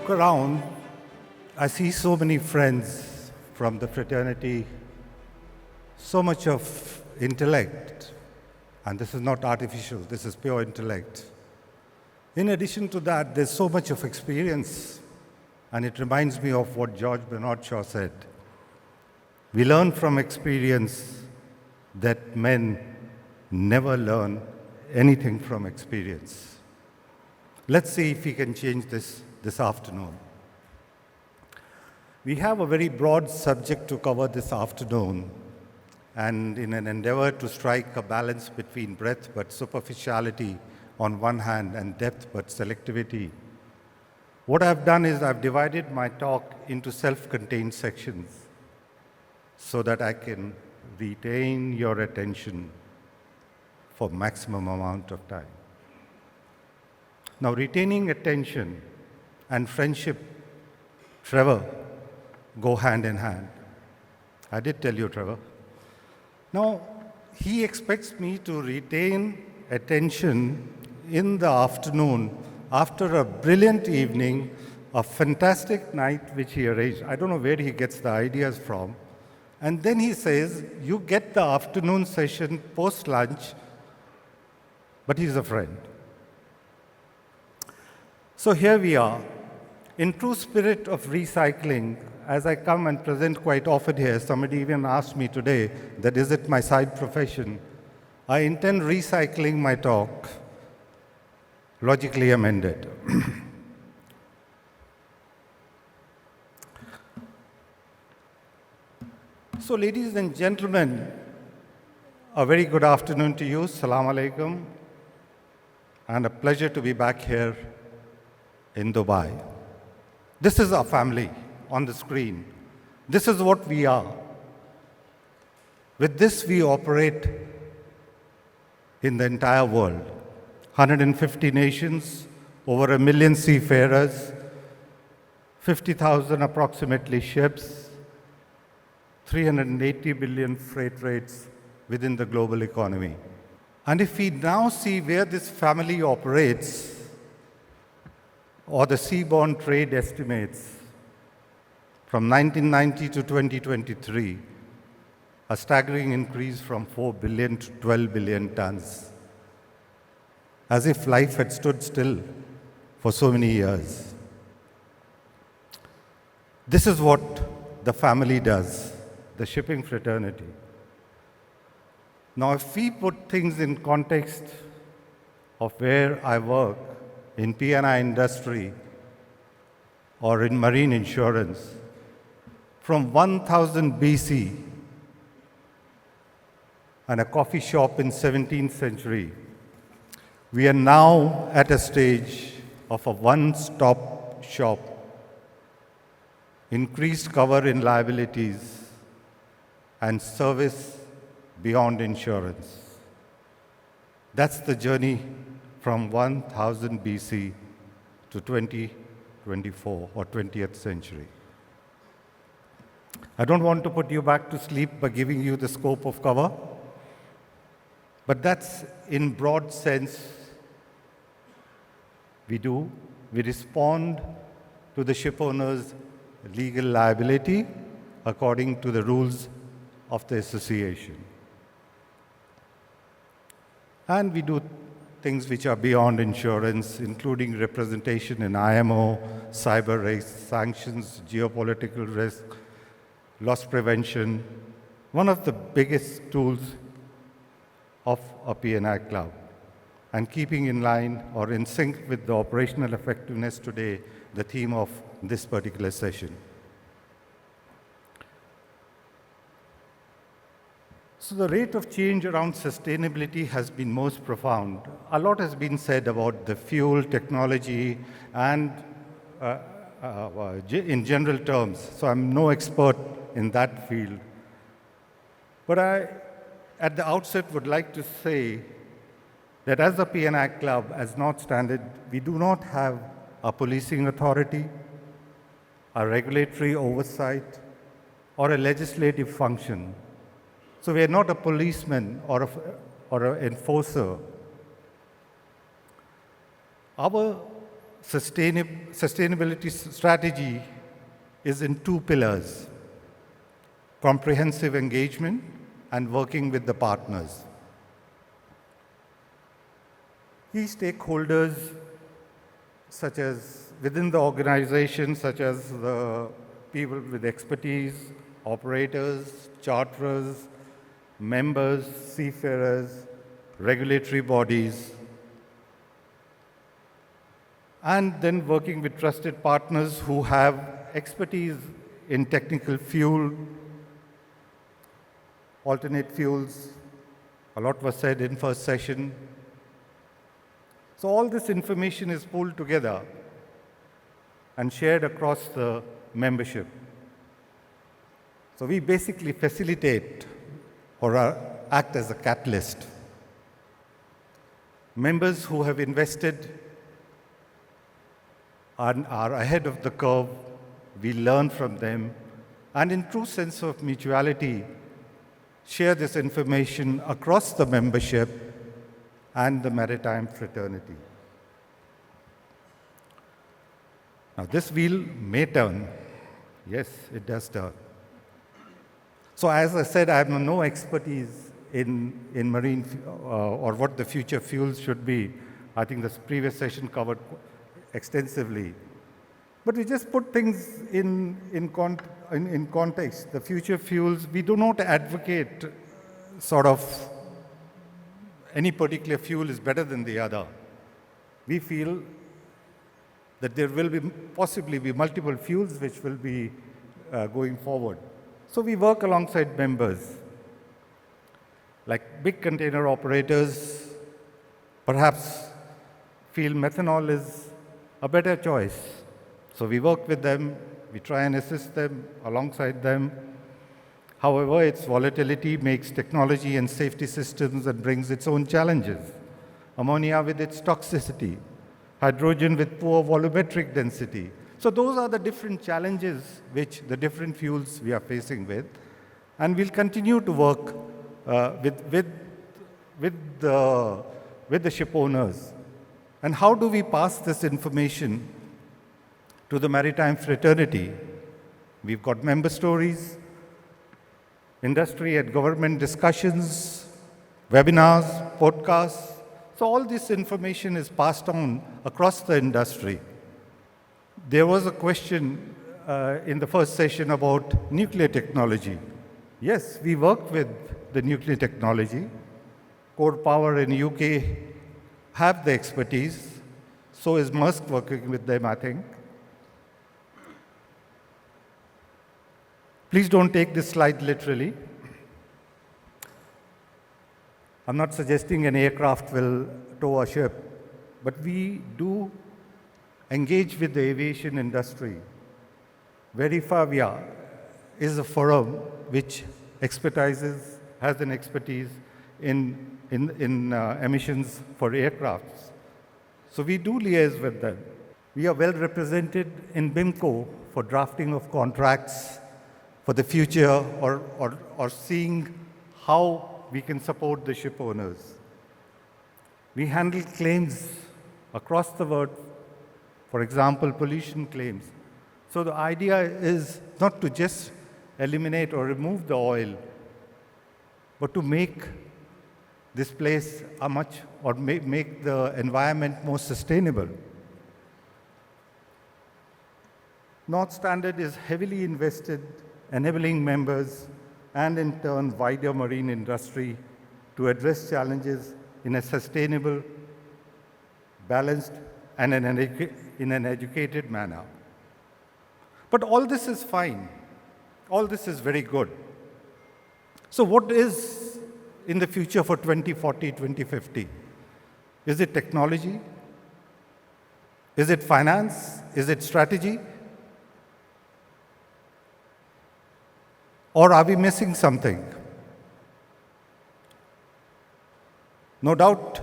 look around, I see so many friends from the fraternity, so much of intellect, and this is not artificial, this is pure intellect. In addition to that, there's so much of experience, and it reminds me of what George Bernard Shaw said. We learn from experience that men never learn anything from experience. Let's see if we can change this afternoon. We have a very broad subject to cover this afternoon, and in an endeavor to strike a balance between breadth but superficiality on one hand and depth but selectivity, what I've done is I've divided my talk into self-contained sections so that I can retain your attention for maximum amount of time. Now, retaining attention and friendship, Trevor, go hand in hand. I did tell you, Trevor. Now, he expects me to retain attention in the afternoon after a brilliant evening, a fantastic night which he arranged. I don't know where he gets the ideas from. And then he says, you get the afternoon session post-lunch, but he's a friend. So here we are. In true spirit of recycling, as I come and present quite often here, somebody even asked me today that is it my side profession, I intend recycling my talk, logically amended. So ladies and gentlemen, a very good afternoon to you. Assalamu alaikum. And a pleasure to be back here in Dubai. This is our family on the screen. This is what we are. With this, we operate in the entire world. 150 nations, over 1 million seafarers, 50,000 approximately ships, 380 billion freight rates within the global economy. And if we now see where this family operates, or the seaborne trade estimates, from 1990 to 2023, a staggering increase from 4 billion to 12 billion tons, as if life had stood still for so many years. This is what the family does, the shipping fraternity. Now, if we put things in context of where I work, in P&I industry or in marine insurance, from 1000 BC and a coffee shop in 17th century, we are now at a stage of a one-stop shop, increased cover in liabilities, and service beyond insurance. That's the journey from 1000 BC to 2024 or 20th century. I don't want to put you back to sleep by giving you the scope of cover, but that's in broad sense we do. We respond to the ship owner's legal liability according to the rules of the association. And we do things which are beyond insurance, including representation in IMO, cyber risk, sanctions, geopolitical risk, loss prevention, one of the biggest tools of a P&I club, and keeping in line or in sync with the operational effectiveness today, the theme of this particular session. So the rate of change around sustainability has been most profound. A lot has been said about the fuel technology and in general terms, so I'm no expert in that field. But I, at the outset, would like to say that as a P&I club, as NorthStandard, we do not have a policing authority, a regulatory oversight, or a legislative function. So we are not a policeman or an enforcer. Our sustainability strategy is in two pillars: comprehensive engagement and working with the partners. Key stakeholders such as within the organization, such as the people with expertise, operators, charterers, members, seafarers, regulatory bodies, and then working with trusted partners who have expertise in technical fuel, alternate fuels. A lot was said in first session. So all this information is pulled together and shared across the membership. So we basically facilitate or act as a catalyst. Members who have invested are ahead of the curve. We learn from them, and in true sense of mutuality, share this information across the membership and the maritime fraternity. Now, this wheel may turn. Yes, it does turn. So as I said, I have no expertise in marine or what the future fuels should be. I think this previous session covered extensively. But we just put things in context. The future fuels, we do not advocate sort of any particular fuel is better than the other. We feel that there will possibly be multiple fuels which will be going forward. So we work alongside members, like big container operators, perhaps feel methanol is a better choice. So we work with them, we try and assist them alongside them. However, its volatility makes technology and safety systems and brings its own challenges. Ammonia with its toxicity, hydrogen with poor volumetric density. So those are the different challenges which the different fuels we are facing with. And we'll continue to work with the ship owners. And how do we pass this information to the maritime fraternity? We've got member stories, industry and government discussions, webinars, podcasts. So all this information is passed on across the industry. There was a question in the first session about nuclear technology. Yes, we work with the nuclear technology. Core Power in UK have the expertise. So is Maersk working with them, I think. Please don't take this slide literally. I'm not suggesting an aircraft will tow a ship, but we do engage with the aviation industry. Verifavia is a forum which has an expertise in emissions for aircrafts. So we do liaise with them. We are well represented in BIMCO for drafting of contracts for the future or seeing how we can support the ship owners. We handle claims across the world, for example, pollution claims. So the idea is not to just eliminate or remove the oil, but to make this place make the environment more sustainable. NorthStandard is heavily invested enabling members and in turn wider marine industry to address challenges in a sustainable, balanced, and in an educated manner. But all this is fine. All this is very good. So what is in the future for 2040, 2050? Is it technology? Is it finance? Is it strategy? Or are we missing something? No doubt,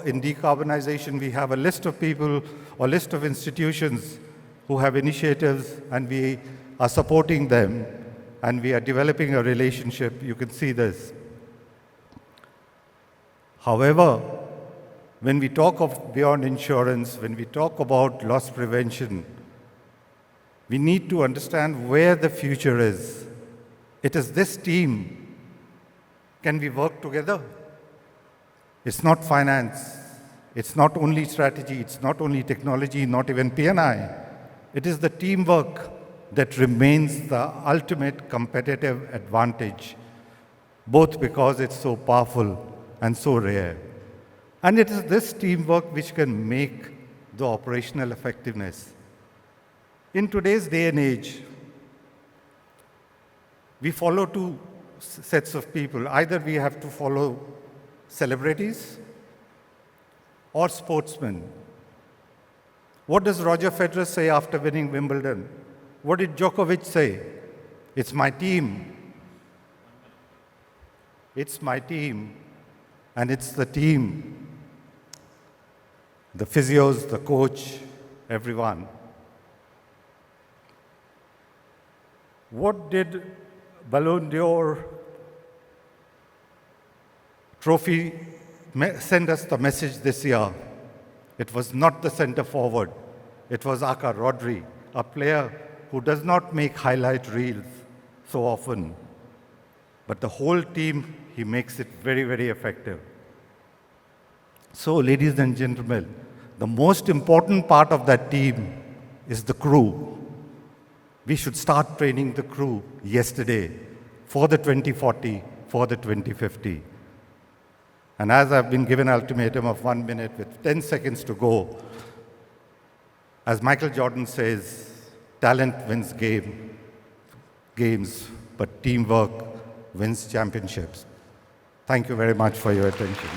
in decarbonization, we have a list of people or list of institutions who have initiatives, and we are supporting them, and we are developing a relationship. You can see this. However, when we talk of beyond insurance, when we talk about loss prevention, we need to understand where the future is. It is this team. Can we work together? It's not finance. It's not only strategy. It's not only technology, not even P&I. It is the teamwork that remains the ultimate competitive advantage, both because it's so powerful and so rare. And it is this teamwork which can make the operational effectiveness. In today's day and age, we follow two sets of people. Either we have to follow celebrities or sportsmen. What does Roger Federer say after winning Wimbledon? What did Djokovic say? It's my team. It's my team. And it's the team. The physios, the coach, everyone. What did Ballon d'Or trophy send us the message this year? It was not the center forward. It was Aka Rodri, a player who does not make highlight reels so often. But the whole team, he makes it very, very effective. So, ladies and gentlemen, the most important part of that team is the crew. We should start training the crew yesterday for the 2040, for the 2050. And as I've been given an ultimatum of 1 minute with 10 seconds to go, as Michael Jordan says, talent wins games, but teamwork wins championships. Thank you very much for your attention.